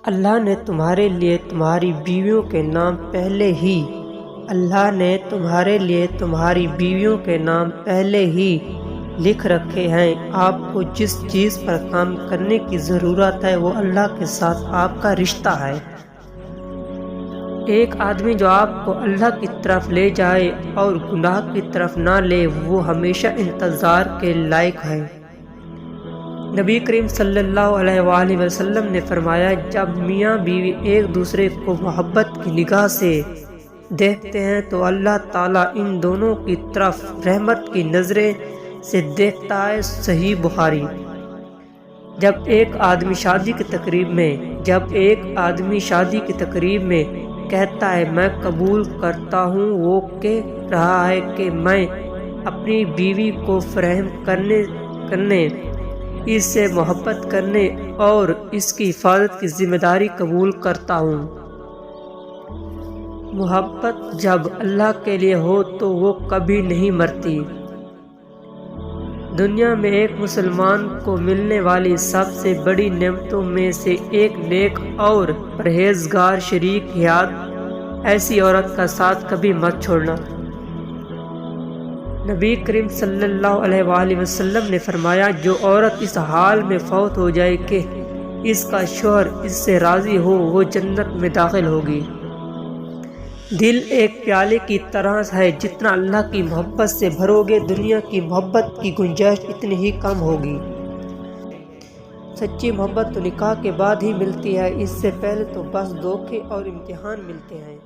اللہ نے تمہارے لیے تمہاری بیویوں کے نام پہلے ہی لکھ رکھے ہیں۔ آپ کو جس چیز پر کام کرنے کی ضرورت ہے وہ اللہ کے ساتھ آپ کا رشتہ ہے۔ ایک آدمی جو آپ کو اللہ کی طرف لے جائے اور گناہ کی طرف نہ لے وہ ہمیشہ انتظار کے لائق ہے۔ نبی کریم صلی اللہ علیہ وآلہ وسلم نے فرمایا، جب میاں بیوی ایک دوسرے کو محبت کی نگاہ سے دیکھتے ہیں تو اللہ تعالیٰ ان دونوں کی طرف رحمت کی نظریں سے دیکھتا ہے۔ صحیح بخاری۔ جب ایک آدمی شادی کی تقریب میں کہتا ہے میں قبول کرتا ہوں، وہ کہہ رہا ہے کہ میں اپنی بیوی کو فراہم کرنے، اس سے محبت کرنے اور اس کی حفاظت کی ذمہ داری قبول کرتا ہوں۔ محبت جب اللہ کے لیے ہو تو وہ کبھی نہیں مرتی۔ دنیا میں ایک مسلمان کو ملنے والی سب سے بڑی نعمتوں میں سے ایک نیک اور پرہیزگار شریک حیات ایسی عورت کا ساتھ کبھی مت چھوڑنا۔ نبی کریم صلی اللہ علیہ وآلہ وسلم نے فرمایا، جو عورت اس حال میں فوت ہو جائے کہ اس کا شوہر اس سے راضی ہو وہ جنت میں داخل ہوگی۔ دل ایک پیالے کی طرح ہے، جتنا اللہ کی محبت سے بھرو گے دنیا کی محبت کی گنجائش اتنی ہی کم ہوگی۔ سچی محبت تو نکاح کے بعد ہی ملتی ہے، اس سے پہلے تو بس دھوکے اور امتحان ملتے ہیں۔